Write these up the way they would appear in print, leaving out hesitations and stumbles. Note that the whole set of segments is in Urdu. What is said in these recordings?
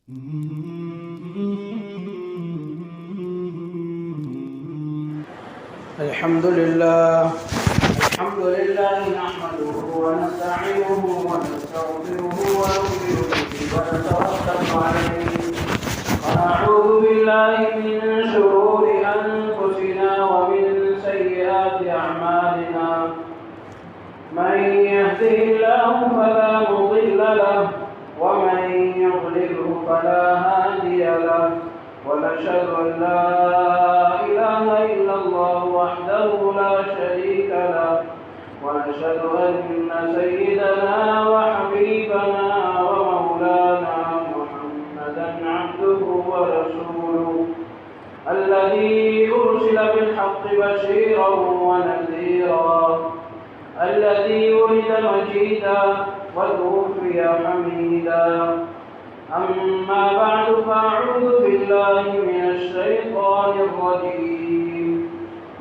الحمد لله نحمده ونستعينه ونستغفره ونؤمن به ونتوكل عليه ونعوذ بالله من شرور أنفسنا ومن سيئات أعمالنا من يهده الله فلا مضل له ومن يضلله فلا هادي له ونشهد أن لا إله إلا الله وحده لا شريك له ونشهد أن سيدنا وحبيبنا ومولانا محمدا عبده ورسوله الذي أرسل بالحق بشيرا ونذيرا الذي ولد مجيدا وتوفي حميدا أما بعد فأعوذ بالله من الشيطان الرجيم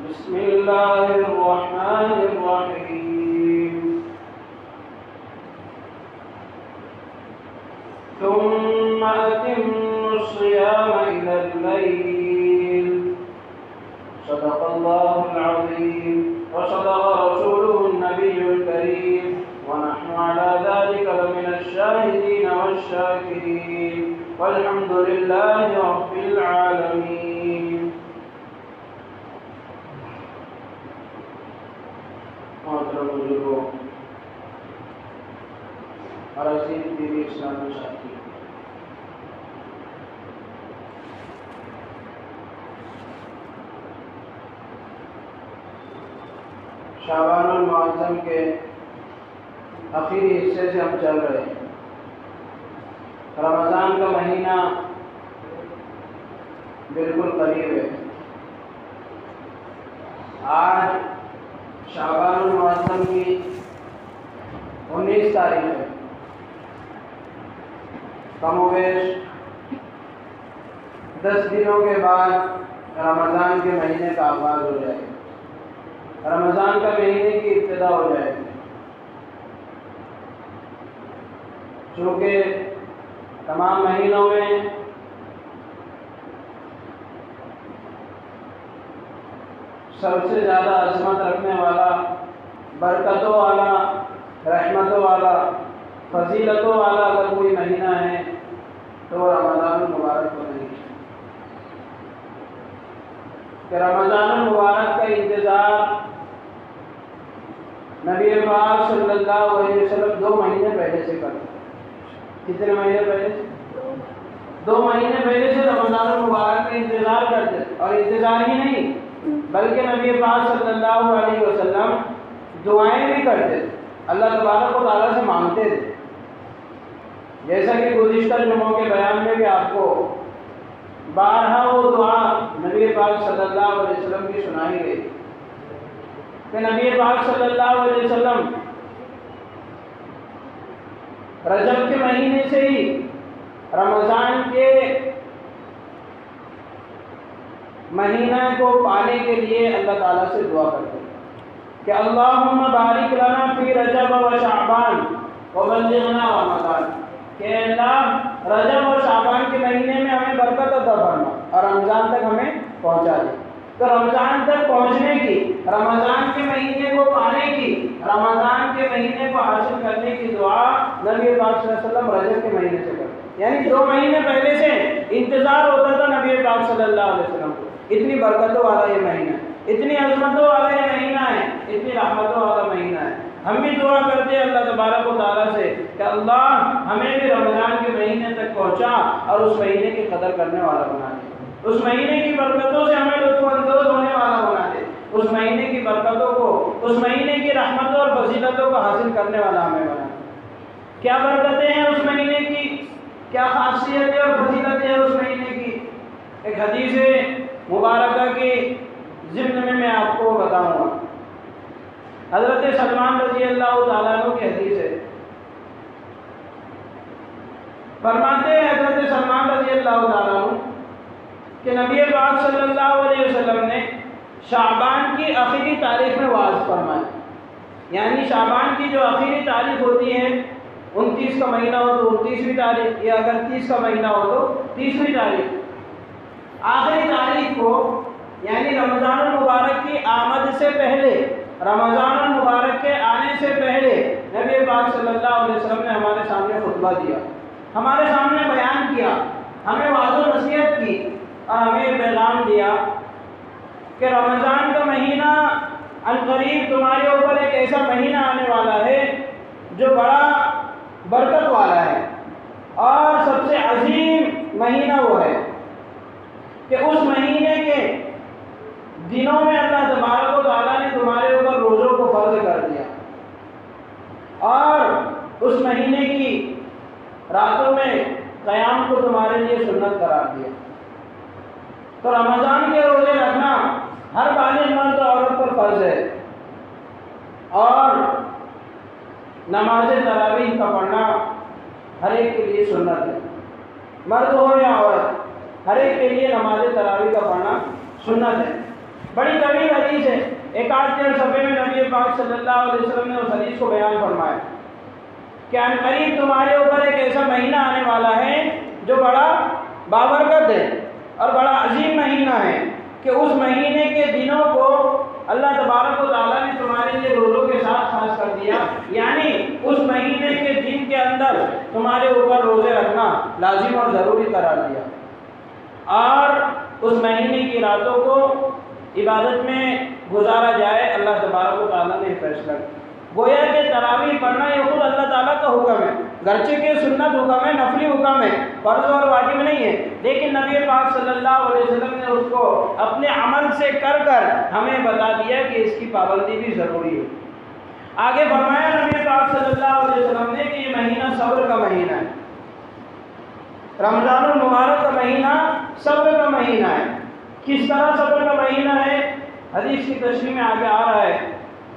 بسم الله الرحمن الرحيم ثم أتموا الصيام إلى الليل صدق الله العظيم وصدق رسوله النبي الكريم ونحن على ذلك لمن الشاهدين والشاكرين والحمد لله رب العالمين. محترم بزرگوں اور عزیز دینی اسلامی ساتھی، شعبان المعظم کے آخری حصے سے ہم چل رہے ہیں. رمضان کا مہینہ بالکل قریب ہے. آج شعبان المعظم کی 19 تاریخ ہے. کم و بیش 10 دنوں کے بعد رمضان کے مہینے کا آغاز ہو جائے گا. رمضان کا مہینے کی ابتدا ہو جائے گی. چونکہ تمام مہینوں میں سب سے زیادہ عظمت رکھنے والا، برکتوں والا، رحمتوں والا، فضیلتوں والا اگر کوئی مہینہ ہے تو وہ رمضان المبارک کو نہیں ہے. کہ رمضان المبارک کا انتظار نبی پاک صلی اللہ علیہ وسلم 2 مہینے پہلے سے کرتے. کتنے مہینے پہلے سے؟ 2 مہینے پہلے سے رمضان المبارک کا انتظار کرتے. اور انتظار ہی نہیں بلکہ نبی پاک صلی اللہ علیہ وسلم دعائیں بھی کرتے، اللہ تبارک و تعالیٰ سے مانگتے تھے. جیسا کہ گزشتہ جمعوں کے بیان میں بھی آپ کو بارہا وہ دعا نبی پاک صلی اللہ علیہ وسلم کی سنائی گئی کہ نبی پاک صلی اللہ علیہ وسلم رجب کے مہینے سے ہی رمضان کے مہینہ کو پانے کے لیے اللہ تعالیٰ سے دعا کرتے ہیں کہ اللہم بارک لنا فی رجب و شعبان وبلغنا رمضان. کہ اللہ رجب اور شعبان کے مہینے میں ہمیں برکت عطا فرما اور رمضان تک ہمیں پہنچا دے. تو رمضان تک پہنچنے کی، رمضان کے مہینے کو پانے کی، رمضان کے مہینے کو حاصل کرنے کی دعا نبی پاک صلی اللہ علیہ وسلم رجب کے مہینے سے کرتے. یعنی 2 مہینے پہلے سے انتظار ہوتا تھا نبی پاک صلی اللہ علیہ وسلم کو. اتنی برکتوں والا یہ مہینہ ہے، اتنی عظمتوں والا یہ مہینہ ہے، اتنی رحمتوں والا مہینہ ہے. ہم بھی دعا کرتے ہیں اللہ تبارک و تعالیٰ سے کہ اللہ ہمیں بھی رمضان کے مہینے تک پہنچا اور اس مہینے کی قدر کرنے والا بنا دے. اس مہینے کی برکتوں سے ہمیں لطف اندوز ہونے والا بنا دے. اس مہینے کی برکتوں کو، اس مہینے کی رحمتوں اور فضیلتوں کو حاصل کرنے والا ہمیں بنا دے. کیا برکتیں ہیں اس مہینے کی، کیا خاصیتیں اور فضیلتیں ہیں اس مہینے کی. ایک حدیث مبارکہ کی ضمن میں آپ کو بتاؤں گا. حضرت سلمان رضی اللہ تعالیٰ عنہ کی حدیث ہے. فرماتے ہیں حضرت سلمان رضی اللہ تعالیٰ عنہ کہ نبی پاک صلی اللہ علیہ وسلم نے شعبان کی آخری تاریخ میں واعظ فرمایا. یعنی شعبان کی جو آخری تاریخ ہوتی ہے 29 کا مہینہ ہو تو 29ویں تاریخ، یا اگر 30 کا مہینہ ہو تو 30ویں تاریخ۔ آخری تاریخ کو یعنی رمضان المبارک کی آمد سے پہلے، رمضان المبارک کے آنے سے پہلے نبی پاک صلی اللہ علیہ وسلم نے ہمارے سامنے خطبہ دیا، ہمارے سامنے بیان کیا، ہمیں وعظ و نصیحت کی، اور ہمیں پیغام دیا کہ رمضان کا مہینہ عنقریب تمہارے اوپر ایک ایسا مہینہ آنے والا ہے جو بڑا برکت والا ہے، اور سب سے عظیم مہینہ وہ ہے کہ اس مہینے کے دنوں میں اللہ تبارک و تعالیٰ نے تمہارے اوپر روزوں کو فرض کر دیا، اور اس مہینے کی راتوں میں قیام کو تمہارے لیے سنت قرار دیا۔ تو رمضان کے روزے رکھنا ہر بالغ مرد اور عورت پر فرض ہے، اور نماز تراویح کا پڑھنا ہر ایک کے لیے سنت ہے، مرد ہو یا عورت، ہر ایک کے لیے نماز تراویح کا پڑھنا سنت ہے۔ بڑی طویل حدیث ہے، ایک آدھ 1.5 صفحے میں نبی پاک صلی اللہ علیہ وسلم نے اس حدیث کو بیان فرمایا کہ عنقریب تمہارے اوپر ایک ایسا مہینہ آنے والا ہے جو بڑا بابرکت ہے اور بڑا عظیم مہینہ ہے کہ اس مہینے کے دنوں کو اللہ تبارک و تعالیٰ نے تمہارے لیے روزوں کے ساتھ خاص کر دیا، یعنی اس مہینے کے دن کے اندر تمہارے اوپر روزے رکھنا لازم اور ضروری قرار دیا، اور اس مہینے کی راتوں کو عبادت میں گزارا جائے۔ اللہ تبارک و تعالیٰ نے فیصلہ کیا، گویا کہ تراویح پڑھنا یہ خود اللہ تعالیٰ کا حکم ہے، گرچہ کہ سنت حکم ہے، نفلی حکم ہے، فرض اور واجب نہیں ہے، لیکن نبی پاک صلی اللہ علیہ وسلم نے اس کو اپنے عمل سے کر ہمیں بتا دیا کہ اس کی پابندی بھی ضروری ہے۔ آگے فرمایا نبی پاک صلی اللہ علیہ وسلم نے کہ یہ مہینہ صبر کا مہینہ ہے، رمضان المبارک کا مہینہ صبر کا مہینہ ہے۔ کس طرح صبر کا مہینہ ہے؟ حدیث کی تشریح میں آگے آ رہا ہے،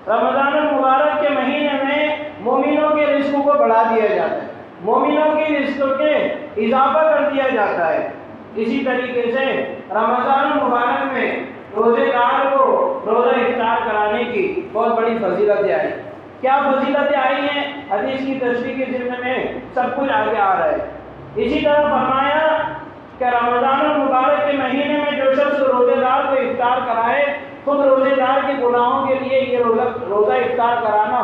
رمضان المبارک کے مہینے میں مومنوں کے رزقوں کو بڑھا دیا جاتا ہے، مومنوں کی رزق کے اضافہ کر دیا جاتا ہے۔ اسی طریقے سے رمضان المبارک میں روزے دار کو روزہ افطار کرانے کی بہت بڑی فضیلتیں آئی۔ کیا فضیلتیں آئی ہیں؟ حدیث کی تشریح کے ضمن میں سب کچھ آگے آ رہا ہے۔ اسی طرح فرمایا کہ رمضان المبارک کے مہینے میں جو شخص روزے دار کو افطار کرائے، خود روزے دار کے گناہوں کے لیے یہ روزہ افطار کرانا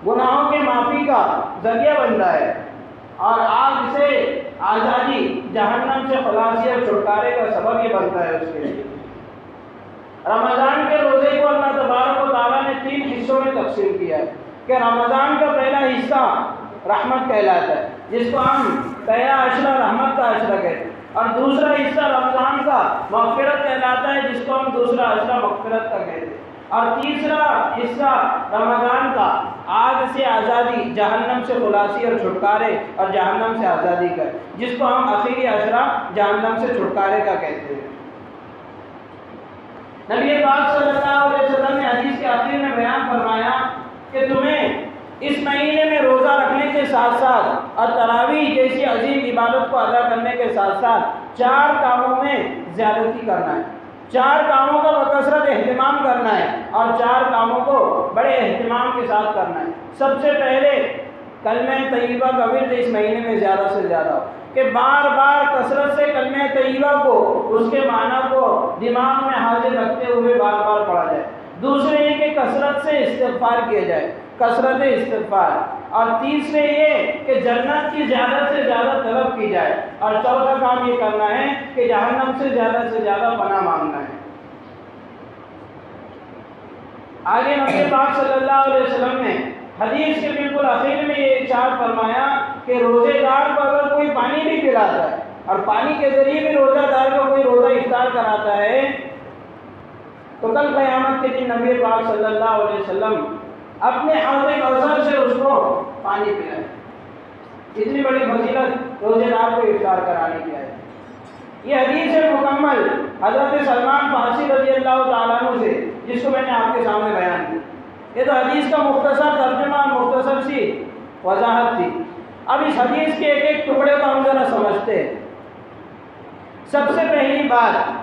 گناہوں کے معافی کا ذریعہ بنتا ہے، اور آگ سے آزادی، جہنم سے خلاصی اور چھٹکارے کا سبب یہ بنتا ہے اس کے لیے۔ رمضان کے روزے کو اللہ تبارک و تعالیٰ نے 3 حصوں میں تقسیم کیا ہے کہ رمضان کا پہلا حصہ رحمت کہلاتا ہے، جس کو ہم پہلا عشرہ رحمت کا عشرہ کہتے ہیں، اور دوسرا حصہ رمضان کا مغفرت کہلاتا ہے، جس کو ہم دوسرا عشرہ مغفرت کا کہتے ہیں، اور تیسرا حصہ رمضان کا آگ سے آزادی، جہنم سے خلاصی اور چھٹکارے اور جہنم سے آزادی کا، جس کو ہم آخری عشرہ جہنم سے چھٹکارے کا کہتے ہیں۔ نبی پاک صلی اللہ علیہ وسلم نے حدیث کے آخر میں بیان فرمایا کہ تمہیں اس مہینے میں روزہ رکھنے کے ساتھ ساتھ اور تراویح جیسی عظیم عبادت کو ادا کرنے کے ساتھ ساتھ 4 کاموں میں زیادتی کرنا ہے، 4 کاموں کا بکثرت اہتمام کرنا ہے، اور 4 کاموں کو بڑے اہتمام کے ساتھ کرنا ہے۔ سب سے پہلے کلمہ طیبہ کا ورد اس مہینے میں زیادہ سے زیادہ ہو، کہ بار بار کثرت سے کلمہ طیبہ کو، اس کے معنی کو دماغ میں حاضر رکھتے ہوئے بار بار پڑھا جائے۔ دوسرے یہ کہ کثرت سے استغفار کیا جائے، کثرت استغفار، اور تیسرے یہ کہ جنت کی زیادہ سے زیادہ طلب کی جائے، اور چوتھا کام یہ کرنا ہے کہ جہنم سے زیادہ پناہ مانگنا ہے۔ آگے نبی پاک صلی اللہ علیہ وسلم نے حدیث کے بالکل آخر میں یہ ارشاد فرمایا کہ روزے دار کو اگر کوئی پانی بھی پلاتا ہے، اور پانی کے ذریعے بھی روزہ دار کو کوئی روزہ افطار کراتا ہے، تو کل قیامت کے دن نبی پاک صلی اللہ علیہ وسلم اپنے حوض کوثر سے اس کو پانی پلائے۔ اتنی بڑی فضیلت روزے دار کو افطار کرانے کی ہے۔ یہ حدیث ہے مکمل حضرت سلمان فارسی رضی اللہ تعالیٰ عنہ سے، جس کو میں نے آپ کے سامنے بیان کی۔ یہ تو حدیث کا مختصر ترجمہ، مختصر سی وضاحت تھی۔ اب اس حدیث کے ایک ایک ٹکڑے کو ہم ذرا سمجھتے ہیں۔ سب سے پہلی بات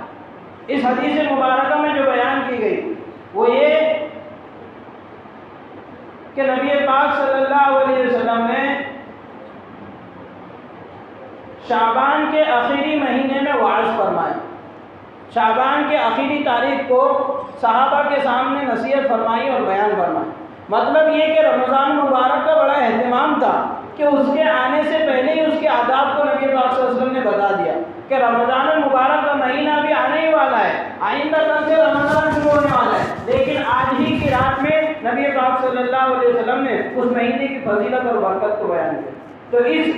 اس حدیث مبارکہ میں جو بیان کی گئی وہ یہ کہ نبی پاک صلی اللہ علیہ وسلم نے شعبان کے آخری مہینے میں وعظ فرمایا. شعبان کے آخری تاریخ کو صحابہ کے سامنے نصیحت فرمائی اور بیان فرمائی. مطلب یہ کہ رمضان مبارک کا بڑا اہتمام تھا کہ اس کے آنے سے پہلے ہی اس کے آداب کو نبی پاک صلی اللہ علیہ وسلم نے بتا دیا کہ رمضان المبارک کا مہینہ بھی آنے ہی والا ہے، آئندہ کل سے رمضان شروع ہونے والا ہے. لیکن آج ہی کی رات میں نبی پاک صلی اللہ علیہ وسلم نے اس مہینے کی فضیلت اور برکت کو بیان کیا. تو اس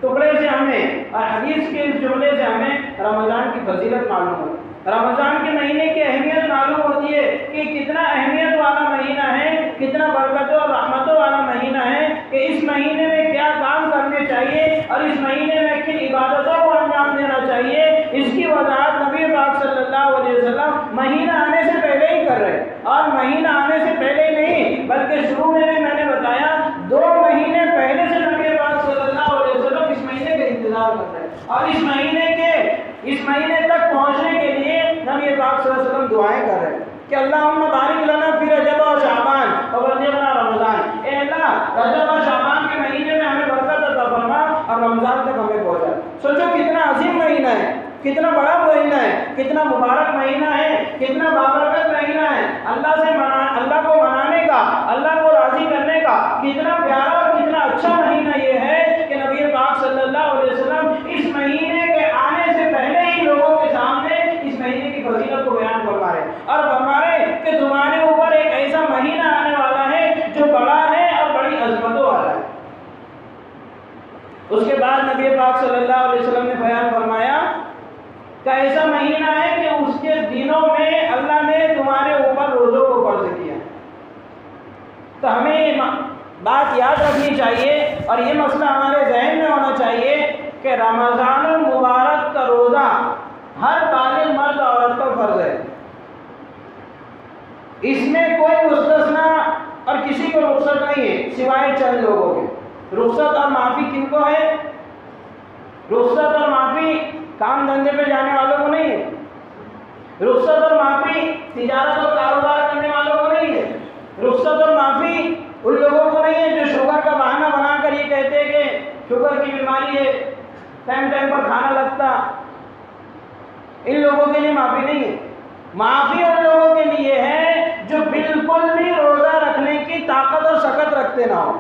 ٹکڑے سے ہمیں اور حدیث کے اس جملے سے ہمیں رمضان کی فضیلت معلوم ہوتی ہے، رمضان کے مہینے کی اہمیت معلوم ہوتی ہے کہ کتنا اہمیت والا مہینہ ہے، کتنا برکتوں اور رحمتوں والا مہینہ ہے، کہ اس مہینے میں کیا کام کرنے چاہیے اور اس مہینے میں کن عبادتوں کو انجام دینا چاہیے. اس کی وضاحت نبی پاک صلی اللہ علیہ وسلم مہینہ آنے سے پہلے ہی کر رہے، اور مہینہ آنے سے پہلے ہی نہیں بلکہ شروع میں بھی میں نے بتایا 2 مہینے پہلے سے نبی پاک صلی اللہ علیہ وسلم اس مہینے کا انتظار کر رہے ہیں، اور اس مہینے تک پہنچنے کے لیے نبی پاک صلی اللہ علیہ وسلم دعائیں کر رہے ہیں کہ اللہم بارک لنا فی رجب و شعبان وبلغنا رمضان. اے اللہ رجب و شعبان کے مہینے میں ہمیں برکت عطا فرما اور رمضان تک ہمیں پہنچا. سوچو کتنا عظیم مہینہ ہے، کتنا بڑا مہینہ ہے، کتنا مبارک مہینہ ہے، کتنا بابرکت مہینہ ہے. اللہ کو منانے کا، اللہ کو راضی کرنے کا کتنا پیارا اور کتنا اچھا مہینہ یہ ہے کہ نبی پاک صلی اللہ علیہ وسلم اس مہینے کے آنے سے پہلے ہی لوگوں کے سامنے اس مہینے کی فضیلت کو بیان فرما رہے اور فرما رہے کہ تمہارے اوپر ایک ایسا مہینہ آنے والا ہے جو بڑا ہے اور بڑی عظمتوں والا ہے. اس کے بعد نبی پاک صلی اللہ علیہ وسلم نے بیان فرمایا کہ ایسا مہینہ ہے کہ اس کے دنوں میں اللہ نے تمہارے اوپر روزوں کو فرض کیا. تو ہمیں یہ بات یاد رکھنی چاہیے اور یہ مسئلہ ہمارے ذہن میں ہونا چاہیے کہ رمضان المبارک کا روزہ ہر بالغ مرد عورت پر فرض ہے. اس میں کوئی مستثنا اور کسی کو رخصت نہیں ہے سوائے چند لوگوں کے. رخصت اور معافی کن کو ہے؟ رخصت اور معافی کام دھندے پہ جانے والوں کو نہیں ہے. رخصت اور معافی تجارت اور کاروبار کرنے والوں کو نہیں ہے. رخصت اور معافی ان لوگوں کو نہیں ہے جو شوگر کا بہانہ بنا کر یہ کہتے ہیں کہ شوگر کی بیماری ہے، ٹائم پر کھانا لگتا. ان لوگوں کے لیے معافی نہیں ہے. معافی ان لوگوں کے لیے ہے جو بالکل بھی روزہ رکھنے کی طاقت اور شکت رکھتے نہ ہو.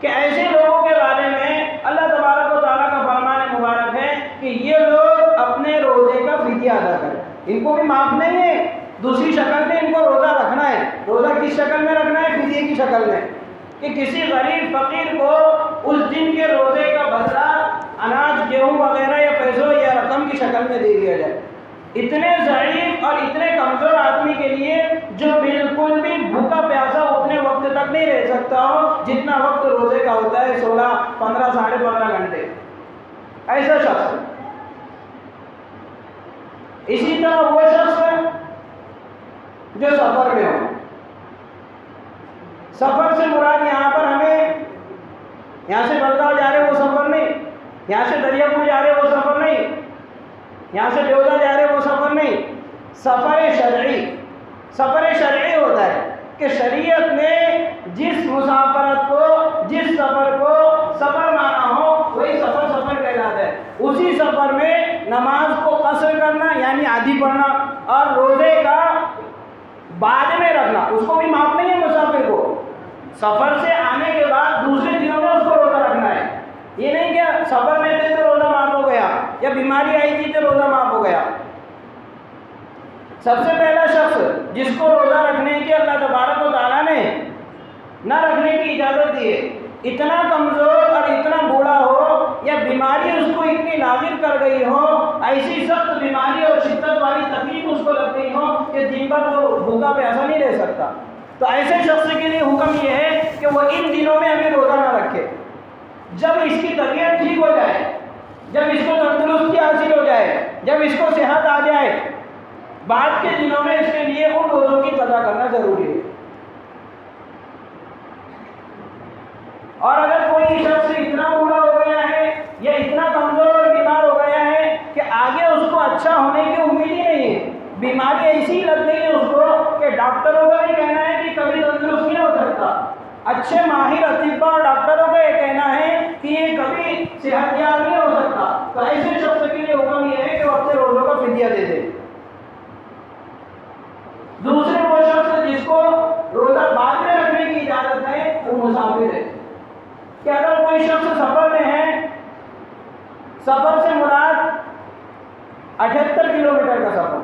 کہ ایسے لوگوں کے بارے میں اللہ تبارک و تعالیٰ کا فرمان مبارک ہے کہ یہ لوگ اپنے روزے کا فدیہ ادا کریں. ان کو بھی معاف نہیں ہے، دوسری شکل میں ان کو روزہ رکھنا ہے. روزہ کس شکل میں رکھنا ہے؟ فدیے کی شکل میں، کہ کسی غریب فقیر کو اس دن کے روزے کا بدلہ اناج، گیہوں وغیرہ یا پیسوں یا رقم کی شکل میں دے دیا جائے. اتنے ضعیف اور اتنے کمزور آدمی کے لیے جو بالکل بھی بھوکا پیاسا اتنے وقت تک نہیں رہ سکتا ہو جتنا وقت روزے کا ہوتا ہے، 16، 15، 15.5 گھنٹے، ایسا شخص. اسی طرح وہ شخص جو سفر میں ہو. سفر سے مراد یہاں پر ہمیں یہاں سے بلگاؤ جا رہے وہ سفر نہیں، یہاں سے دریا پور جا رہے وہ سفر نہیں، یہاں سے بیودا جا رہے وہ سفر نہیں. سفر شرعی، سفر شرعی ہوتا ہے کہ شریعت نے جس مسافرت کو، جس سفر کو سفر مانا ہو وہی سفر کہلاتا ہے. اسی سفر میں نماز کو قصر کرنا یعنی آدھی پڑھنا اور روزے کا بعد میں رکھنا اس کو بھی معاف نہیں ہے. مسافر کو سفر سے آنے کے بعد دوسرے دنوں میں اس کو روزہ رکھنا ہے. یہ نہیں کہ سفر میں تھے تو روزہ معاف ہو گیا یا بیماری آئی تھی تو روزہ معاف ہو گیا. سب سے پہلا شخص جس کو روزہ رکھنے کی اللہ تبارک و تعالیٰ نے نہ رکھنے کی اجازت دی ہے، اتنا کمزور اور اتنا بوڑھا ہو یا بیماری اس کو اتنی لاغر کر گئی ہو، ایسی سخت بیماری اور شدت والی تکلیف اس کو لگ گئی ہو کہ دن بھر وہ بھوکا پیاسا نہیں رہ سکتا، تو ایسے شخص کے لیے حکم یہ ہے کہ وہ ان دنوں میں ابھی روزہ نہ رکھے. جب اس کی طبیعت ٹھیک ہو جائے، جب اس کو تندرستی حاصل ہو جائے، جب اس کو صحت آ جائے، بعد کے دنوں میں اس کے لیے ان روزوں کی قضا کرنا ضروری ہے. اور اگر کوئی شخص اتنا بوڑھا ہو گیا ہے یا اتنا کمزور اور بیمار ہو گیا ہے کہ آگے اس کو اچھا ہونے کی امید ہی نہیں ہے، بیماری ایسی لگ گئی ہے اس کو کہ ڈاکٹروں کا بھی کہنا ہے کہ کبھی تندرست نہیں ہو سکتا، اچھے ماہر اطباء اور ڈاکٹروں کا یہ کہنا ہے کہ یہ کبھی صحت یاب نہیں ہو سکتا، تو ایسے شخص کے لیے حکم یہ ہے کہ وہ اپنے روزوں کا فدیہ دے دے۔ دوسرے وہ شخص جس کو روزہ بعد میں رکھنے کی اجازت ہے وہ مسافر ہے، کہ اگر کوئی شخص سفر میں ہے، سفر سے مراد 78 کلومیٹر کا سفر،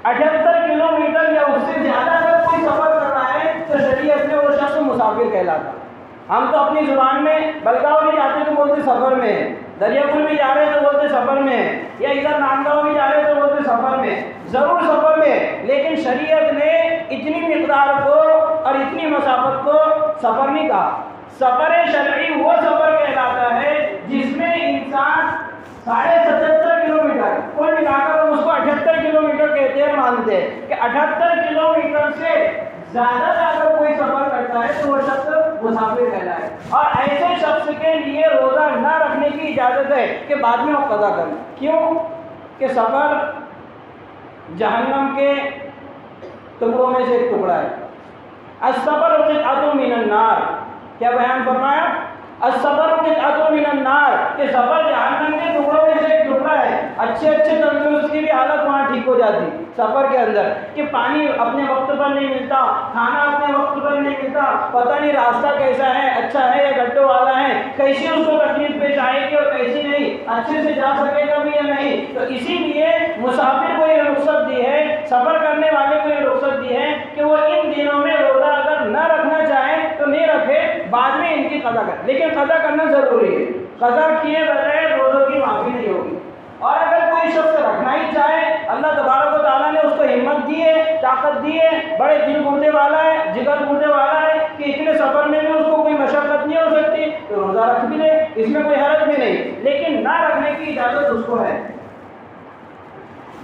78 کلومیٹر یا اس سے زیادہ اگر کوئی سفر کر رہا ہے تو شریعت میں وہ شخص مسافر کہلاتا ہے۔ ہم تو اپنی زبان میں بلگاؤ بھی جاتے تو بولتے سفر میں ہے، دریا پور بھی جا رہے تو بولتے سفر میں ہے، یا ادھر ناندگاؤں بھی جا رہے تو بولتے سفر میں، ضرور سفر میں ہے، لیکن شریعت نے اتنی مقدار کو اور اتنی مسافت کو سفر نہیں کہا۔ سفر شرعی وہ سفر کہلاتا ہے جس میں انسان 77.5 کلومیٹر کوئی ملا کر اس کو 78 کلومیٹر کہتے ہیں، مانتے ہیں کہ 78 کلومیٹر سے زیادہ اگر کوئی سفر کرتا ہے تو وہ شخص مسافر کہلاتا ہے، اور ایسے شخص کے لیے روزہ نہ رکھنے کی اجازت ہے کہ بعد میں وہ قضا کرے۔ کیوں؟ کہ سفر جہنم کے ٹکڑوں میں سے ایک ٹکڑا ہے۔ السفر قطعۃ من النار، کیا بیان فرمایا؟ السفر قطعۃ من النار، کہ سفر جہنم کے ٹکڑوں میں سے ایک ٹکڑا ہے۔ اچھے تندرست کی بھی حالت وہاں ٹھیک ہو جاتی سفر کے اندر، کہ پانی اپنے وقت پر نہیں ملتا، کھانا اپنے وقت پر نہیں ملتا، پتہ نہیں راستہ کیسا ہے، اچھا ہے یا گڈھوں والا ہے، کیسی اس کو تکلیف پیش آئے گی اور کیسی نہیں، اچھے سے جا سکے گا بھی یا نہیں۔ تو اسی لیے مسافر کو یہ رخصت دی ہے، سفر کرنے والے کو یہ رخصت دی ہے کہ وہ ان دنوں میں روزہ اگر نہ رکھنا چاہے تو نہیں رکھے، بعد میں ان کی قضا کرے، لیکن قضا کرنا ضروری ہے۔ قضا کیے بغیر روزوں کی معافی نہیں ہوگی۔ اور اگر کوئی شخص رکھنا ہی چاہے، اللہ تبارک و تعالیٰ نے اس کو ہمت دی ہے، طاقت دی ہے، بڑے دل گردے والا ہے، جگر گردے والا ہے کہ اتنے سفر میں بھی اس کو کوئی مشقت نہیں ہو سکتی، تو روزہ رکھ بھی لے، اس میں کوئی حرج بھی نہیں، لیکن نہ رکھنے کی اجازت اس کو ہے۔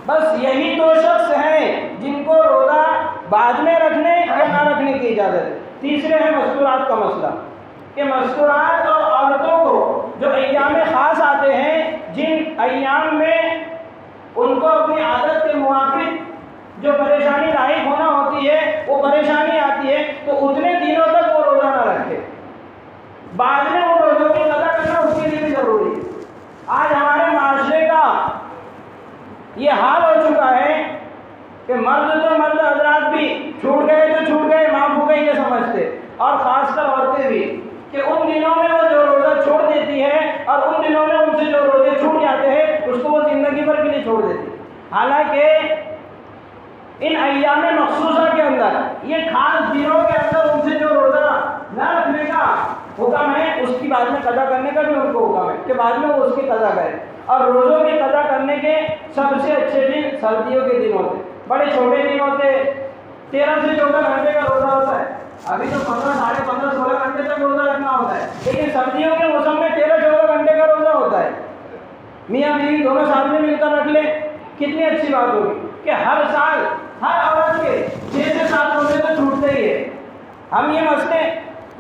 بس یہی دو شخص ہیں جن کو روزہ بعد میں رکھنے یا نہ رکھنے کی اجازت ہے۔ تیسرے ہے مستورات کا مسئلہ، کہ مستورات اور عورتوں کو جو ایام خاص آتے ہیں، جن ایام میں ان کو اپنی عادت کے موافق جو پریشانی لاحق ہونا ہوتی ہے وہ پریشانی آتی ہے، تو اتنے دنوں تک وہ روزہ نہ رکھے، بعد میں وہ روزوں کی قضا کرنا اس کے لیے بھی ضروری ہے۔ آج ہمارے معاشرے کا یہ حال ہو چکا ہے کہ مرد حضرات بھی چھوٹ گئے تو چھوٹ گئے، معاف ہو گئی یہ سمجھتے، اور خاص کر عورتیں بھی، کہ ان دنوں میں وہ جو روزہ چھوڑ دیتی ہے اور ان دنوں میں ان سے جو روزے چھوٹ جاتے ہیں اس کو وہ زندگی بھر کے لیے چھوڑ دیتی ہے۔ حالانکہ ان ایام مخصوصہ کے اندر، یہ خاص دنوں کے اندر ان سے جو روزہ نہ رکھنے کا حکم ہے، اس کی بعد میں قضا کرنے کا بھی ان کو حکم ہے کہ بعد میں وہ اس کی قضا کرے۔ اور روزوں کی قضا کرنے کے سب سے اچھے دن سردیوں کے دن ہوتے، بڑے چھوٹے دن ہوتے، 13 سے 14 گھنٹے کا روزہ ہوتا ہے۔ ابھی تو 15 ساڑھے 15 16 گھنٹے تک روزہ رکھنا ہوتا ہے، لیکن سردیوں کے موسم میں 13 14 گھنٹے کا روزہ ہوتا ہے۔ میاں بیوی دونوں ساتھ میں مل کر رکھ لیں، کتنی اچھی بات ہوگی کہ ہر سال ہر عورت کے 6 سے 7 روزے تو چھوٹتے ہی ہے۔ ہم یہ مسئلے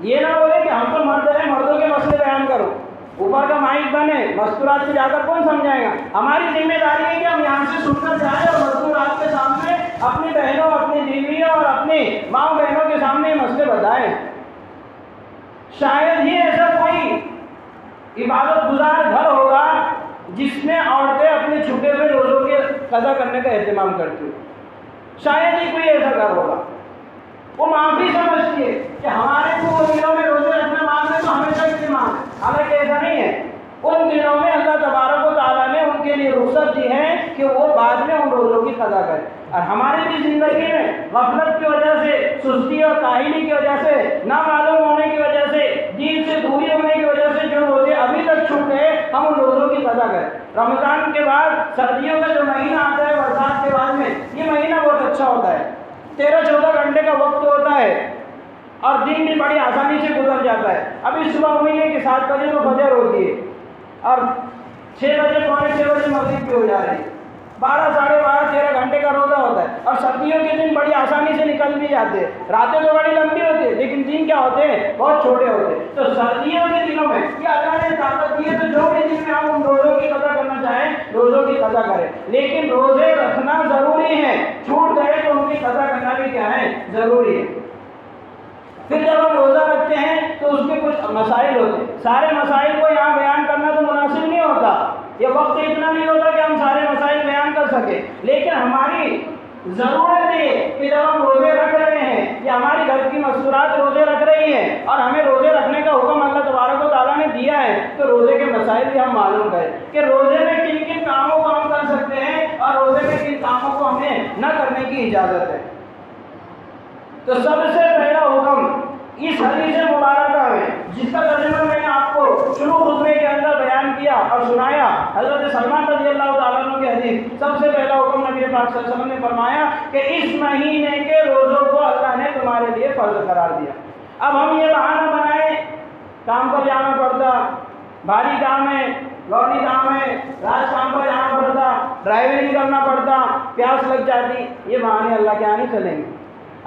یہ نہ بولے کہ ہم تو مرد ہیں، مردوں کے مسئلے بیان کرو، اوپر کا مائک بنے، مستورات سے جا کر کون سمجھائے گا؟ ہماری ذمہ داری ہے کہ ہم یہاں سے سن کر جائیں اور مستورات کے سامنے اپنی بہنوں، اپنی بیویوں اور اپنی ماں بہنوں کے سامنے یہ مسئلے بتائیں۔ شاید ہی ایسا کوئی عبادت گزار گھر ہوگا جس میں عورتیں اپنے چھپے ہوئے روزوں کے قضا کرنے کا اہتمام کرتی ہیں، شاید ہی کوئی ایسا گھر ہوگا۔ وہ معافی سمجھتی ہے کہ ہمارے کو ان دنوں میں روزے رکھنا معاف ہے تو ہمیشہ اس سے معاف ہے، حالانکہ ایسا نہیں ہے۔ ان دنوں میں اللہ تبارک و تعالیٰ نے ان کے لیے رخصت دی ہے کہ وہ بعد میں ان روزوں کی قضا کریں۔ اور ہماری بھی زندگی میں غفلت کی وجہ سے، سستی اور کاہلی کی وجہ سے، نہ معلوم ہونے کی وجہ سے، دین سے دوری ہونے کی وجہ سے جو روزے ابھی تک چھوٹ گئے، ہم ان روزوں کی قضا کریں۔ رمضان کے بعد سردیوں کا جو مہینہ آتا ہے، برسات کے بعد میں، یہ مہینہ بہت اچھا ہوتا ہے، 13-14 گھنٹے کا وقت ہوتا ہے اور دن بھی بڑی آسانی سے گزر جاتا ہے۔ ابھی صبح ہوئی ہے کہ 7 بجے تو فجر ہوتی ہے اور 6 بجے 5:45 بجے مغرب بھی ہو جا رہی ہے، 12 ساڑھے 12 13 گھنٹے کا روزہ ہوتا ہے۔ اور سردیوں کے دن بڑی آسانی سے نکل بھی جاتے ہیں، راتیں تو بڑی لمبی ہوتی ہیں لیکن دن کیا ہوتے ہیں؟ بہت چھوٹے ہوتے ہیں۔ تو سردیوں کے دنوں میں یہ اللہ نے طاقت دی ہے، تو جو بھی دن میں آپ ان روزوں کی قضا کرنا چاہیں روزوں کی قضا کریں، لیکن روزے رکھنا ضروری ہے، چھوٹ گئے تو ان کی قضا کرنا بھی کیا ہے؟ ضروری ہے۔ پھر جب ہم روزہ رکھتے ہیں تو اس کے کچھ مسائل ہوتے ہیں، سارے مسائل کو یہاں بیان کرنا تو مناسب نہیں ہوتا، یہ وقت اتنا نہیں ہوتا کہ ہم سارے مسائل بیان کر سکیں، لیکن ہماری ضرورت ہے کہ جب ہم روزے رکھ رہے ہیں یا ہماری گھر کی مستورات روزے رکھ رہی ہیں اور ہمیں روزے رکھنے کا حکم اللہ تبارک و تعالیٰ نے دیا ہے، تو روزے کے مسائل بھی ہم معلوم کریں کہ روزے میں کن کن کاموں کو ہم کر سکتے ہیں اور روزے میں کن کاموں کو ہمیں نہ کرنے کی اجازت ہے۔ تو سب سے پہلا حکم اس حدیث مبارکہ میں، جس کا ترجمہ میں نے آپ کو شروع خطبے کے اندر بیان کیا اور سنایا، حضرت سلمان رضی اللہ تعالیٰ عنہ کی حدیث، سب سے پہلا حکم نبی پاک صلی اللہ علیہ وسلم نے فرمایا کہ اس مہینے کے روزوں کو اللہ نے تمہارے لیے فرض قرار دیا۔ اب ہم یہ بہانہ بنائیں، کام پر جانا پڑتا، بھاری کام ہے، گورنی کام ہے، رات کام پر جانا پڑتا، ڈرائیونگ کرنا پڑتا، پیاس لگ جاتی، یہ بہانے اللہ کے یہاں نہیں چلیں گے۔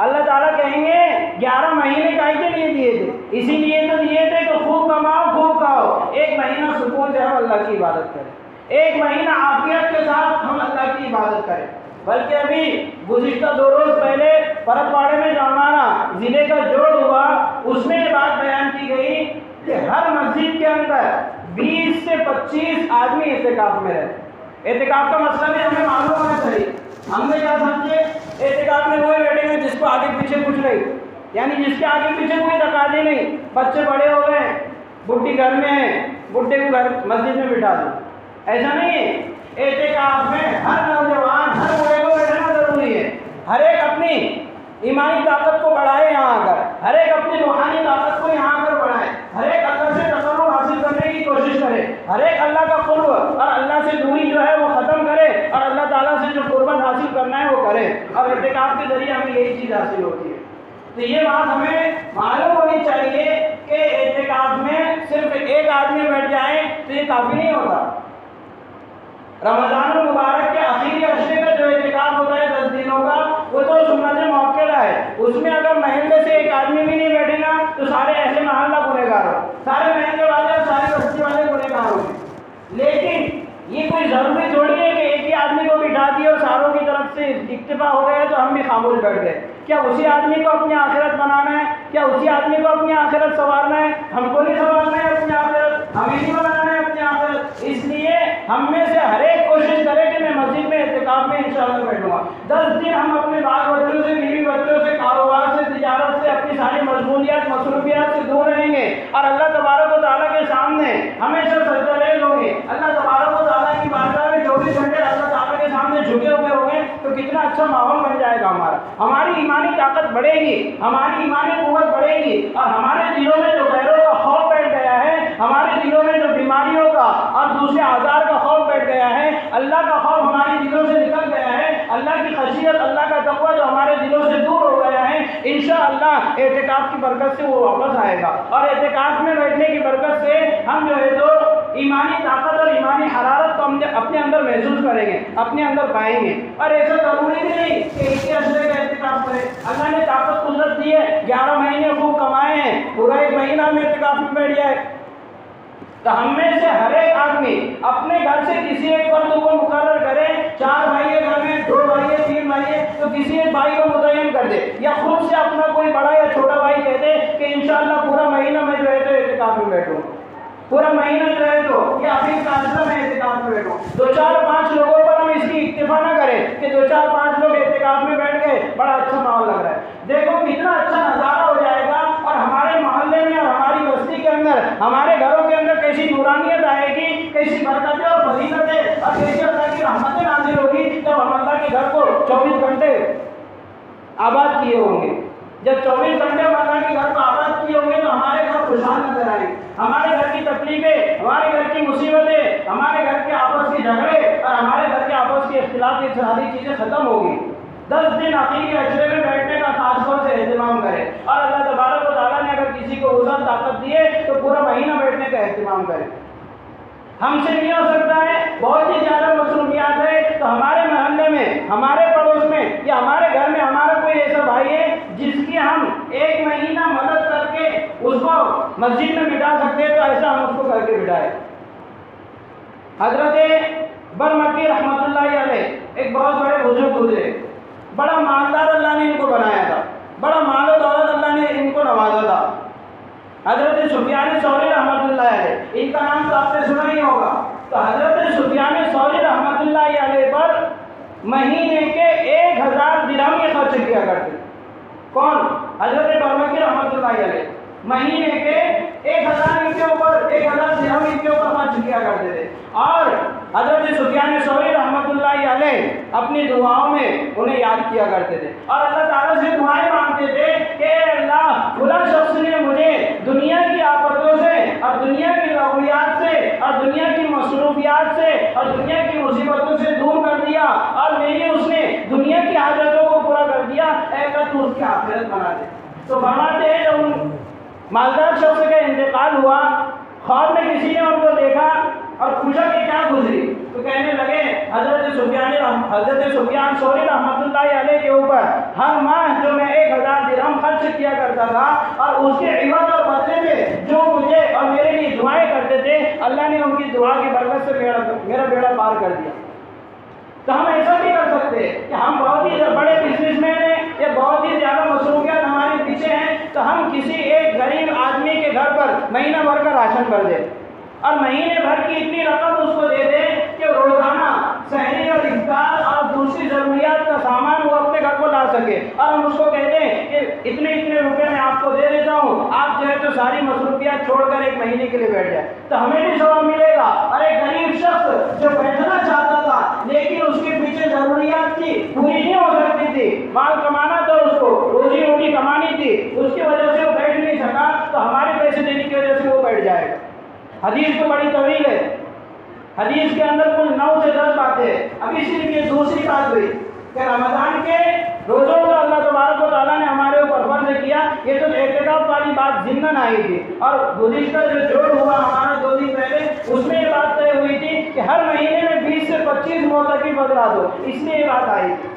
اللہ تعالیٰ کہیں گے 11 مہینے کائی کے لیے دیے تھے، اسی لیے تو دیے تھے کہ خوب کماؤ خوب کھاؤ، ایک مہینہ سکون سے ہم اللہ کی عبادت کریں، ایک مہینہ عافیت کے ساتھ ہم اللہ کی عبادت کریں۔ بلکہ ابھی گزشتہ 2 روز پہلے پرت واڑے میں جو ہمارا ضلع کا جوڑ ہوا، اس میں یہ بات بیان کی گئی کہ ہر مسجد کے اندر 20 سے 25 آدمی اعتکاف میں رہتے۔ اعتکاف کا مسئلہ بھی ہمیں معلوم ہونا چاہیے۔ ہم نے کیا سمجھے اعتکاف میں وہی بیٹھے ہیں جس کو آگے پیچھے کچھ نہیں، یعنی جس کے آگے پیچھے کوئی تقاضے نہیں، بچے بڑے ہو گئے، بڈھی گھر میں ہے، بڈھے کو گھر مسجد میں بٹھا دو، ایسا نہیں ہے۔ اعتکاف میں ہر نوجوان ہر بوڑھے کو بیٹھنا ضروری ہے، ہر ایک اپنی ایمانی طاقت کو بڑھائے یہاں آ کر، ہر ایک اپنی روحانی طاقت کو یہاں آ کر بڑھائے، ہر ایک اللہ سے تقرب حاصل کرنے کی کوشش کرے، ہر ایک اللہ کا قرب اور اللہ سے دوری جو ہے وہ ختم کرے اور اللہ تعالیٰ سے جو قربت حاصل کرنا ہے وہ کرے، اور اعتکاف کے ذریعے ہمیں یہی چیز حاصل ہوتی ہے۔ تو یہ بات ہمیں معلوم ہونی چاہیے کہ اعتکاف میں صرف ایک آدمی بیٹھ جائے تو یہ کافی نہیں ہوتا۔ رمضان المبارک کے آخری عشرے کا جو اعتکاف ہوتا ہے 10 دنوں کا، وہ تو سنت موقعہ ہے، اس میں اگر محلے سے ایک آدمی بھی نہیں بیٹھے گا تو سارے اہل محلہ گنہگار ہو، سارے محلے والے اور ساری بستی والے گنہگار ہوں گے۔ لیکن یہ کوئی ضروری تھوڑی ہے کہ ایک ہی آدمی کو بٹھا دیے اور ساروں کی طرف سے اکتفا ہو گیا تو ہم بھی خاموش بیٹھ گئے۔ کیا اسی آدمی کو اپنی آخرت بنانا ہے؟ کیا اسی آدمی کو اپنی آخرت سنوارنا ہے؟ ہم کو نہیں سنوارنا ہے اپنی آخرت، ہمیں نہیں بنانا ہے اپنی آخرت۔ اس لیے ہم میں سے ہر ایک کوشش کرے کہ میں مسجد میں اعتکاف میں انشاءاللہ بیٹھوں گا۔ 10 دن ہم اپنے بال بچوں سے، بیوی بچوں سے، کاروبار سے، تجارت سے، اپنی ساری مشغولیات مصروفیات سے دور رہیں گے اور اللہ تبارک و تعالیٰ کے سامنے ہمیشہ سجدہ ریز ہوں گے۔ اللہ تبارک و تعالیٰ کی بارگاہ میں 24 گھنٹے اللہ تعالیٰ کے سامنے جھکے ہوئے ہوں گے، تو کتنا اچھا ماحول بن جائے گا ہمارا، ہماری ایمانی طاقت بڑھے گی، ہماری ایمانی قوت بڑھے گی، اور ہمارے دلوں میں جو غیروں کا خوف بیٹھ گیا ہے، ہمارے دلوں میں جو بیماریوں کا اور دوسرے آزار کا خوف بیٹھ گیا ہے، اللہ کا خوف ہمارے دلوں سے نکل گیا ہے، اللہ کی خشیت، اللہ کا تقوی جو ہمارے دلوں سے دور ہو گیا ہے، انشاءاللہ اعتکاف کی برکت سے وہ واپس آئے گا، اور اعتکاف میں بیٹھنے کی برکت سے ہم جو ہے تو ایمانی طاقت اور ایمانی حرارت کو ہم اپنے اندر محسوس کریں گے، اپنے اندر پائیں گے۔ اور ایسا ضروری نہیں کہ ایک ہی عشرے کا اعتکاف کرے، اللہ نے طاقت قدرت دی ہے، 11 مہینے خوب کمائے ہیں، پورا 1 مہینہ میں اعتکاف میں بیٹھ جائے، تو ہم میں سے ہر ایک آدمی اپنے گھر سے کسی ایک فرد کو مقرر کرے، 4 بھائی گھر میں، 2 بھائی 3 بھائی، تو کسی ایک بھائی کو متعین کر دے، یا خود سے اپنا کوئی بڑا یا چھوٹا بھائی کہہ دے کہ انشاءاللہ پورا مہینہ میں جو ہے تو اعتکاف میں بیٹھوں، پورا مہینہ جو ہے تو یا اپنی کانسلہ میں اعتکاف میں بیٹھوں۔ 2-4-5 لوگوں پر ہم اس کی اکتفا نہ کریں کہ 2-4-5 لوگ اعتکاف میں بیٹھ گئے، بڑا اچھا ماحول لگ رہا ہے، دیکھو کتنا اچھا نظارہ ہو جائے گا، اور ہمارے محلے میں اور ہماری بستی کے اندر، ہمارے گھروں کے اندر کیسی نورانیت آئے گی، کیسی برکتیں اور فضیلتیں اور کیسی اللہ کی رحمتیں نازل ہوگی جب ہم اللہ کے گھر کو 24 گھنٹے آباد کیے ہوں گے۔ جب 24 گھنٹے ہم اللہ کے گھر کو آباد کیے ہوں گے تو ہمارے گھر خوشحال نظر آئیں گے، ہمارے گھر کی تکلیفیں، ہمارے گھر کی مصیبتیں، ہمارے گھر کے آپس کے جھگڑے اور ہمارے گھر کے آپس کے اختلاف، یہ ساری چیزیں ختم ہوگی۔ 10 دن آخری عشرے میں بیٹھنے کا خاص طور سے اہتمام کرے، اور اللہ تبارک و تعالیٰ نے اگر کسی کو وسعت طاقت دیے تو پورا مہینہ بیٹھنے کا اہتمام کرے۔ ہم سے نہیں ہو سکتا ہے، بہت ہی زیادہ مصروفیات ہے، تو ہمارے محلے میں، ہمارے پڑوس میں یا ہمارے گھر میں ہمارا کوئی ایسا بھائی ہے جس کی ہم 1 مہینہ مدد کر کے اس کو مسجد میں بٹھا سکتے ہیں، تو ایسا ہم اس کو کر کے بٹھائے۔ حضرت برمکی رحمۃ اللہ علیہ ایک بہت بڑے بزرگ گزرے، بڑا مالدار اللہ نے ان کو بنایا تھا، بڑا مال و دولت اللہ نے ان کو نوازا تھا۔ حضرت سفیان ثوری رحمۃ اللہ علیہ، ان کا نام تو آپ نے سنا ہی ہوگا۔ تو حضرت سفیان ثوری رحمۃ اللہ علیہ پر مہینے کے 1000 درہم یہ خرچ کیا کرتے تھے۔ کون؟ حضرت برمکی رحمۃ اللہ علیہ مہینے کے 1000 کے اوپر 1000 درہم کے اوپر خرچ کیا کرتے تھے۔ اور حضرت سفیان ثوری رحمۃ اللہ علیہ اپنی دعاؤں میں انہیں یاد کیا کرتے تھے اور اللہ تعالیٰ سے دعائیں مانگتے تھے کہ اے اللہ فلاں شخص نے مجھے دنیا کی آفتوں سے اور دنیا کی ضروریات سے اور دنیا کی مصروفیات سے اور دنیا کی مصیبتوں سے دور کر دیا اور میری اس نے دنیا کی حاجتوں کو پورا کر دیا، اے اللہ تو اس کی آخرت بنا دے۔ تو فرماتے ہیں جب ان مالدار شخص کا انتقال ہوا، خواب میں کسی نے ان کو دیکھا اور پوچھا کہ کیا گزری، تو کہنے لگے حضرت سفیان ثوری رحمۃ اللہ علیہ کے اوپر ہر ماہ جو میں 1000 درہم خرچ کیا کرتا تھا اور اس کے عوض اور بدلے میں جو مجھے اور میرے لیے دعائیں کرتے تھے، اللہ نے ان کی دعا کی برکت سے میرا بیڑا پار کر دیا۔ تو ہم ایسا بھی کر سکتے ہیں کہ ہم بہت ہی بڑے بزنس مین ہیں یا بہت ہی زیادہ مصروفیات ہمارے پیچھے ہیں، تو ہم کسی ایک غریب آدمی کے گھر پر مہینہ بھر کا راشن کر دیں اور مہینے بھر کی اتنی رقم اس کو دے دیں کہ روزانہ سحری اور افطار اور دوسری ضروریات کا سامان وہ اپنے گھر کو لا سکے، اور ہم اس کو کہتے ہیں کہ اتنے روپے میں آپ کو دے دیتا ہوں، آپ جو ہے تو ساری مصروفیات چھوڑ کر ایک مہینے کے لیے بیٹھ جائے، تو ہمیں بھی ثواب ملے گا۔ اور ایک غریب شخص جو بیٹھنا چاہتا تھا لیکن اس کے پیچھے ضروریات تھی، پوری نہیں ہو سکتی تھی، مال کمانا تھا اس کو، روزی روٹی کمانی تھی، اس کی وجہ سے وہ بیٹھ نہیں سکا، تو ہمارے پیسے دینے کی وجہ سے وہ بیٹھ جائے گا۔ حدیث تو بڑی طویل ہے، حدیث کے اندر کل 9 سے 10 باتیں ہیں۔ ابھی صرف یہ دوسری بات ہوئی کہ رمضان کے روزوں کو اللہ تبارک و تعالیٰ نے ہمارے اوپر فرض کیا، یہ تو اعتکاف والی بات ضمن آئی تھی، اور گزشتہ جو جوڑ ہوا ہمارا 2 دن پہلے اس میں یہ بات طے ہوئی تھی کہ ہر مہینے میں 20 سے 25 معتکف حضرات ہو، اس لیے یہ بات آئی تھی۔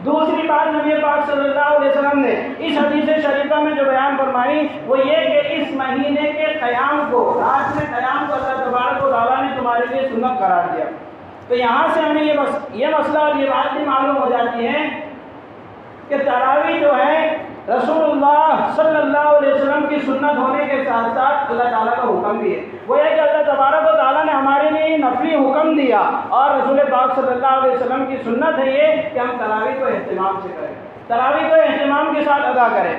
دوسری بات نبی پاک صلی اللہ علیہ وسلم نے اس حدیث شریفہ میں جو بیان فرمائی وہ یہ کہ اس مہینے کے قیام کو، رات میں قیام کو اللہ تبارک و تعالیٰ نے تمہارے لیے سنت قرار دیا۔ تو یہاں سے ہمیں یہ مسئلہ اور یہ بات بھی معلوم ہو جاتی ہے کہ تراویح جو ہے رسول اللہ صلی اللہ علیہ وسلم کی سنت ہونے کے ساتھ ساتھ اللہ تعالیٰ کا حکم بھی ہے۔ وہ یہ کہ اللہ تبارک و تعالیٰ نے ہمارے لیے نفلی حکم دیا، اور رسول پاک صلی اللہ علیہ وسلم کی سنت ہے یہ کہ ہم تراویح کو اہتمام سے کریں، تراویح کو اہتمام کے ساتھ ادا کریں۔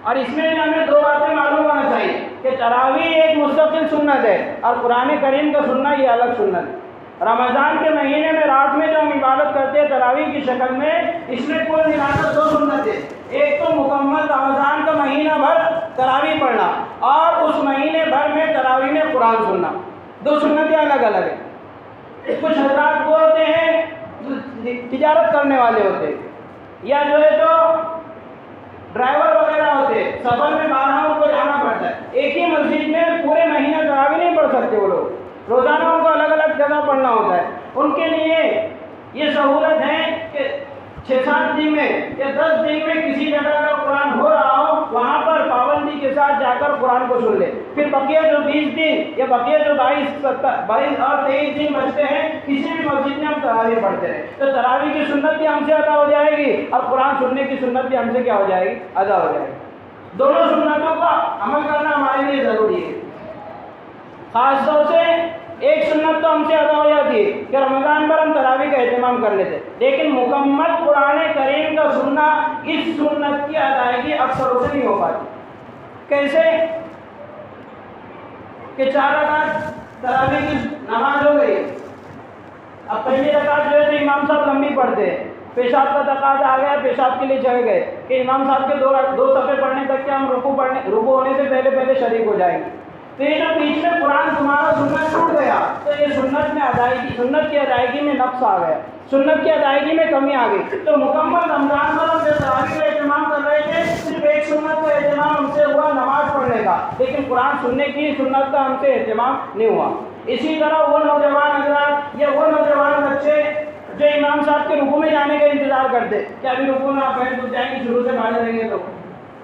اور اس میں بھی ہمیں 2 باتیں معلوم ہونا چاہیے کہ تراویح ایک مستقل سنت ہے اور قرآن کریم کا سننا یہ الگ سنت ہے۔ رمضان کے مہینے میں رات میں جو ہم عبادت کرتے ہیں تراویح کی شکل میں، اس میں کل ملا کر 2 سنتیں، ایک تو مکمل رمضان کا مہینہ بھر تراویح پڑھنا اور اس مہینے بھر میں تراویح میں قرآن سننا، 2 سنتیں الگ الگ ہیں۔ کچھ حضرات وہ ہوتے ہیں جو تجارت کرنے والے ہوتے ہیں یا جو ہے تو ڈرائیور وغیرہ ہوتے ہیں، سفر میں 12 ان کو جانا پڑتا ہے، ایک ہی مسجد میں پورے مہینہ تراویح نہیں پڑھ سکتے وہ لوگ، روزانہ ان کو الگ الگ جگہ پڑھنا ہوتا ہے۔ ان کے لیے یہ سہولت ہے کہ 6-7 دن میں یا 10 دن میں کسی جگہ کا قرآن ہو رہا ہو وہاں پر پابندی کے ساتھ جا کر قرآن کو سن لے، پھر بقیہ جو 20 دن یا بقیہ جو 22 اور 23 دن بچتے ہیں کسی بھی مسجد میں ہم تراویح پڑھتے ہیں، تو تراویح کی سنت بھی ہم سے ادا ہو جائے گی اور قرآن سننے کی سنت بھی ہم سے کیا ہو جائے گی؟ ادا ہو جائے گی۔ دونوں سنتوں کا عمل کرنا ہمارے لیے ضروری ہے۔ خاص طور سے ایک سنت تو ہم سے ادا ہو جاتی ہے کہ رمضان بھر ہم تراویح کا اہتمام کر لیتے، لیکن مکمل قرآن کریم کا سننا، اس سنت کی ادائیگی اکثر سے نہیں ہو پاتی۔ کیسے کہ 4 رکعت تراویح کی نماز ہو گئی، اب پہلی رکعت جو ہے تو امام صاحب لمبی پڑھتے ہیں، پیشاب کا تقاضا آ گیا، پیشاب کے لیے چڑھ گئے کہ امام صاحب کے 2 صفحے پڑھنے تک کہ ہم رکوع ہونے سے پہلے شریک ہو جائیں گے، تو یہ جو بیچ میں قرآن تمہارا سنت چھوٹ گیا تو یہ سنت کی ادائیگی میں نقص آ گیا، سنت کی ادائیگی میں کمی آ گئی۔ تو مکمل رمضان بھر ہم تراویح کا اہتمام کر رہے تھے، صرف ایک سنت کا اہتمام ہم سے ہوا نماز پڑھنے کا، لیکن قرآن سننے کی سنت کا ہم سے اہتمام نہیں ہوا۔ اسی طرح وہ نوجوان حضرات یا وہ نوجوان بچے جو امام صاحب کے رکوع میں جانے کا انتظار کرتے کہ ابھی رکوع میں آپ بیٹھ جائیں گے، شروع سے پڑھنے لگیں گے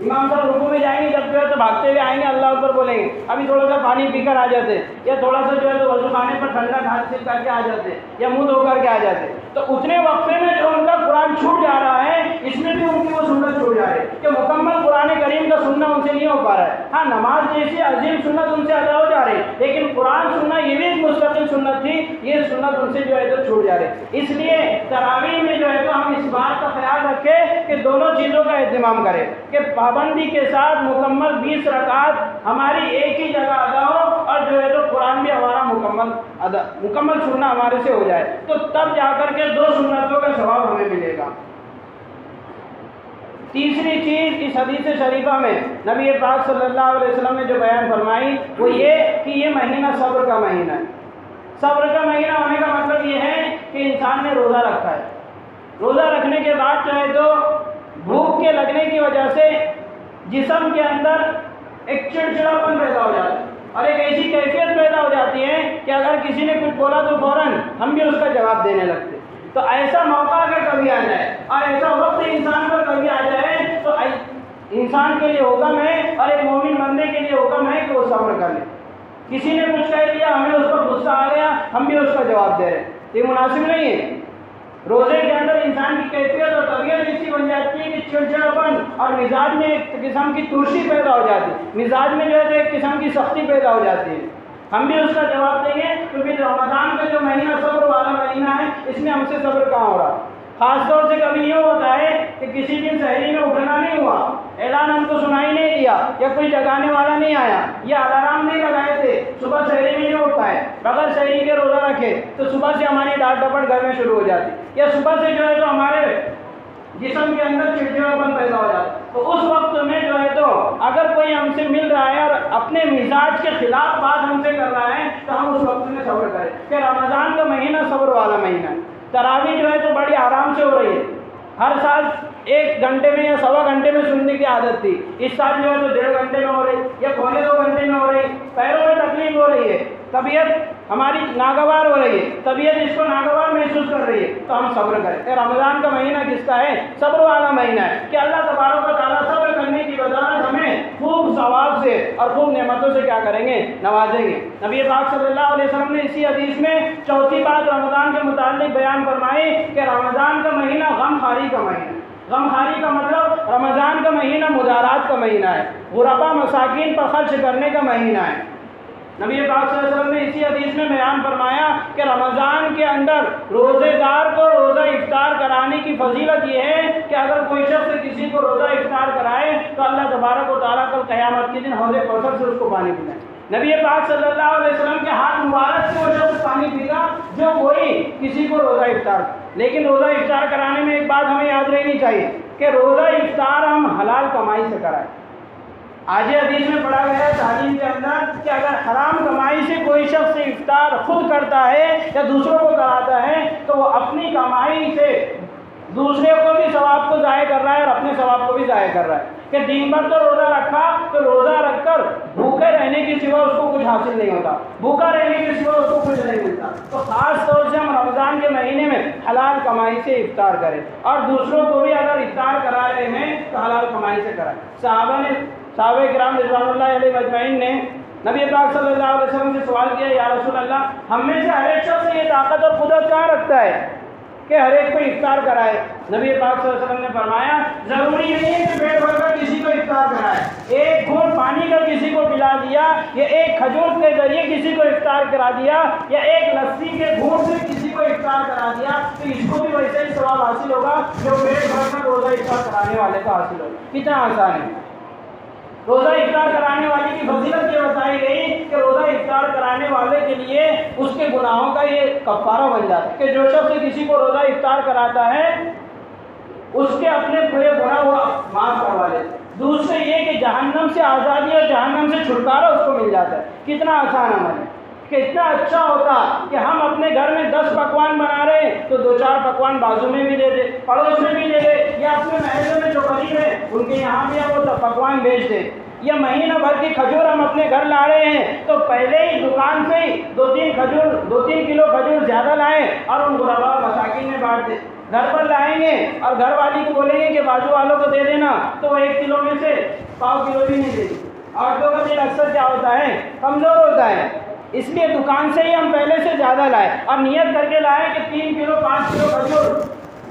امام صاحب رکوع میں جائیں گے جب جو ہے تو بھاگتے ہوئے آئیں گے، اللہ اکبر بولیں گے، ابھی تھوڑا سا پانی پی کر آ جاتے یا تھوڑا سا جو ہے تو وضو خانے پر ٹھنڈا ہاتھ سے کر کے آ جاتے یا منہ دھو کر کے آ جاتے، تو اتنے وقفے میں جو ان کا قرآن چھوٹ جا رہا ہے، اس میں بھی ان کی وہ سنت چھوٹ جا رہی ہے کہ مکمل قرآن کریم کا سننا ان سے نہیں ہو پا رہا ہے۔ ہاں نماز جیسی عظیم سنت ان سے ادا ہو جا رہی ہے، لیکن قرآن سننا یہ بھی ایک مستقل سنت تھی، یہ سنت ان سے جو ہے تو چھوٹ جا رہی ہے۔ اس لیے تراویح میں جو ہے تو ہم اس بات کا خیال رکھیں کہ دونوں چیزوں کا اہتمام کریں کہ پابندی کے ساتھ مکمل 20 رکعت ہماری ایک ہی جگہ ادا ہو، اور جو ہے تو قرآن بھی ہمارا مکمل سننا ہمارے سے ہو جائے، تو تب جا کر کے 2 سنتوں کا ثواب ہمیں ملے گا۔ تیسری چیز اس حدیث شریفہ میں نبی پاک صلی اللہ علیہ وسلم نے جو بیان فرمائی وہ یہ کہ یہ مہینہ صبر کا مہینہ ہے۔ صبر کا مہینہ ہونے کا مطلب یہ ہے کہ انسان نے روزہ رکھا ہے، روزہ رکھنے کے بعد جو ہے تو بھوک کے لگنے کی وجہ سے جسم کے اندر ایک چڑچڑاپن پیدا ہو جاتا ہے، اور ایک ایسی کیفیت پیدا ہو جاتی ہے کہ اگر کسی نے کچھ بولا تو فوراً ہم بھی اس کا جواب دینے لگتے۔ تو ایسا موقع اگر کبھی آ جائے اور ایسا وقت انسان پر کبھی آ جائے تو انسان کے لیے حکم ہے اور ایک مومن بندے کے لیے حکم ہے کہ وہ صبر کر لے۔ کسی نے کچھ کہہ دیا، ہمیں اس پر غصہ آ گیا، ہم بھی اس کا جواب دے رہے ہیں، یہ مناسب نہیں ہے۔ روزے کے اندر انسان کی کیفیت اور طبیعت ایسی بن جاتی ہے کہ چڑچڑاپن اور مزاج میں ایک قسم کی ترشی پیدا ہو جاتی ہے، مزاج میں جو ہے تو ایک قسم کی سختی پیدا ہو جاتی ہے۔ ہم بھی اس کا جواب دیں گے کیونکہ رمضان کا جو مہینہ صبر والا مہینہ ہے، اس میں ہم سے صبر کہاں ہو رہا۔ خاص طور سے کبھی یہ ہوتا ہے کہ کسی دن سحری میں اٹھنا نہیں ہوا، اعلان ہم کو سنائی نہیں دیا، یا کوئی جگانے والا نہیں آیا، یا الارم نہیں لگائے تھے، صبح سحری میں نہیں اٹھتا ہے، بغیر سحری کے روزہ رکھے تو صبح سے ہماری ڈانٹ ڈپٹ گھر میں شروع ہو جاتی، یا صبح سے جو ہے تو ہمارے جسم کے اندر چڑچڑاپن پیدا ہو جاتا ہے۔ تو اس وقت میں جو ہے تو اگر کوئی ہم سے مل رہا ہے اور اپنے مزاج کے خلاف بات ہم سے کر رہا ہے تو ہم اس وقت میں صبر کریں کہ رمضان کا مہینہ صبر والا مہینہ ہے۔ تراویح جو ہے تو بڑی آرام سے ہو رہی ہے، ہر سال 1 گھنٹے میں یا 1.25 گھنٹے میں سننے کی عادت تھی، اس سال جو ہے تو 1.5 گھنٹے میں ہو رہی یا 1.25 گھنٹے میں ہو رہی، پیروں میں تکلیف ہو رہی ہے، طبیعت ہماری ناگوار ہو رہی ہے، طبیعت اس کو ناگوار محسوس کر رہی ہے، تو ہم صبر کریں کہ رمضان کا مہینہ کس کا ہے؟ صبر والا مہینہ ہے کہ اللہ تبارک و تعالیٰ صبر کرنے کی بدولت ہمیں خوب ثواب سے اور خوب نعمتوں سے کیا کریں گے؟ نوازیں گے۔ نبی پاک صلی اللہ علیہ وسلم نے اسی حدیث میں چوتھی بات رمضان کے متعلق بیان فرمائی کہ رمضان کا مہینہ غم خواری کا مہینہ۔ غم خواری کا مطلب رمضان کا مہینہ مدارات کا مہینہ ہے، غربا مساکین پر خرچ کرنے کا مہینہ ہے۔ نبی پاک صلی اللہ علیہ وسلم نے اسی حدیث میں بیان فرمایا کہ رمضان کے اندر روزے دار کو روزہ افطار کرانے کی فضیلت یہ ہے کہ اگر کوئی شخص کسی کو روزہ افطار کرائے تو اللہ تبارک و تعالیٰ کل قیامت کے دن حوض کوثر سے اس کو پانی پلائے۔ نبی پاک صلی اللہ علیہ وسلم کے ہاتھ مبارک سے وہ شخص پانی پیگا جو کوئی کسی کو روزہ افطار۔ لیکن روزہ افطار کرانے میں ایک بات ہمیں یاد رہنی چاہیے کہ روزہ افطار ہم حلال کمائی سے کرائیں۔ آج حدیث میں پڑھا گیا ہے تعلیم کے اندر کہ اگر حرام کمائی سے کوئی شخص افطار خود کرتا ہے یا دوسروں کو کراتا ہے تو وہ اپنی کمائی سے دوسرے کو بھی ثواب کو ضائع کر رہا ہے اور اپنے ثواب کو بھی ضائع کر رہا ہے کہ دن بھر تو روزہ رکھا تو روزہ رکھ کر بھوکے رہنے کے سوا اس کو کچھ حاصل نہیں ہوتا، بھوکا رہنے کے سوا اس کو کچھ نہیں ملتا۔ تو خاص طور سے ہم رمضان کے مہینے میں حلال کمائی سے افطار کریں اور دوسروں کو بھی اگر افطار کرا رہے ہیں تو حلال کمائی سے کرائیں۔ صحابہ کرام رضوان اللہ علیہ مجمعین نے نبی پاک صلی اللہ علیہ وسلم سے سوال کیا، یا رسول اللہ، ہم میں سے ہر ایک شخص یہ طاقت اور قدرت کہاں رکھتا ہے کہ ہر ایک کو افطار کرائے؟ نبی پاک صلی اللہ علیہ وسلم نے فرمایا ضروری نہیں ہے کہ پیٹ بھر کر کسی کو افطار کرائے، ایک گھونٹ پانی کا کسی کو پلا دیا یا ایک کھجور کے ذریعے کسی کو افطار کرا دیا یا ایک لسی کے گھونٹ سے کسی کو افطار کرا دیا تو اس کو بھی ویسے ہی ثواب حاصل ہوگا جو پیٹ بھر کر روزہ افطار کرانے والے کو حاصل ہوگا۔ کتنا آسان ہے۔ روزہ افطار کرانے والے کی فضیلت یہ بتائی گئی کہ روزہ افطار کرانے والے کے لیے اس کے گناہوں کا یہ کفارہ بن جاتا ہے کہ جو شخص کسی کو روزہ افطار کراتا ہے اس کے اپنے پورے گناہ وہ معاف کروا لیتے۔ دوسرے یہ کہ جہنم سے آزادی اور جہنم سے چھٹکارا اس کو مل جاتا ہے۔ کتنا آسان عمل ہے کہ اتنا اچھا ہوتا کہ ہم اپنے گھر میں 10 پکوان بنا رہے ہیں تو 2-4 پکوان بازو میں بھی دے دے، پڑوس میں بھی دے دے، یا اپنے محلے میں جو غریب ہے ان کے یہاں بھی ہم وہ پکوان بیچ دے۔ یا مہینہ بھر کی کھجور ہم اپنے گھر لا رہے ہیں تو پہلے ہی دکان سے ہی 2-3 کلو کھجور زیادہ لائیں اور ان غربا مساکین میں بانٹ دیں۔ گھر پر لائیں گے اور گھر والی کو بولیں گے کہ بازو والوں کو دے دینا تو وہ 1 کلو میں سے 1/4 کلو بھی نہیں دے گی۔ عورتوں کا دل اکثر کیا ہوتا ہے، کمزور ہوتا ہے، اس لیے دکان سے ہی ہم پہلے سے زیادہ لائے اور نیت کر کے لائے کہ 3 کلو 5 کلو کھجور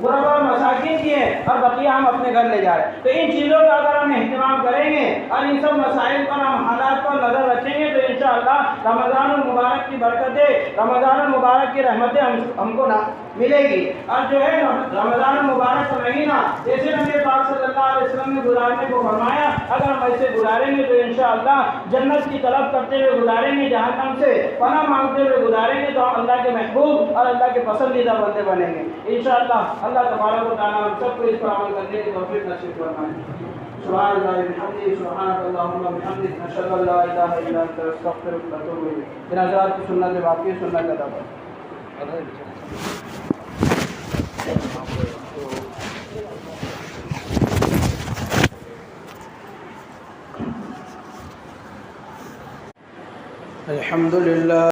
غربا اور مساکین کی ہے اور بقیہ ہم اپنے گھر لے جا رہے ہیں۔ تو ان چیزوں کا اگر ہم اہتمام کریں گے اور ان سب مسائل پر ہم حالات پر نظر رکھیں گے تو انشاءاللہ رمضان المبارک کی برکتیں، رمضان المبارک کی رحمتیں ہم کو نہ ملے گی۔ اور جو ہے رمضان المبارک کا مہینہ جیسے نبی پاک صلی اللہ علیہ وسلم نے گزارنے کو فرمایا، اگر ہم ایسے گزاریں گے تو انشاءاللہ جنت کی طلب کرتے ہوئے گزاریں گے، جہنم سے پناہ مانگتے ہوئے گزاریں گے تو ہم اللہ کے محبوب اور اللہ کے پسندیدہ بندے بنیں گے انشاءاللہ۔ اللہ تبارک و تعالیٰ ہم سب کو اس پر عمل کرنے کی توفیق نصیب فرمائے۔ سبحان اللہ وبحمدہ، سبحانک اللہم وبحمدک، نشہد ان لا الہ الا انت، نستغفرک ونتوب الیک۔ ان حضرات کی سنت باقی سنت ادا کریں۔ الحمدللہ۔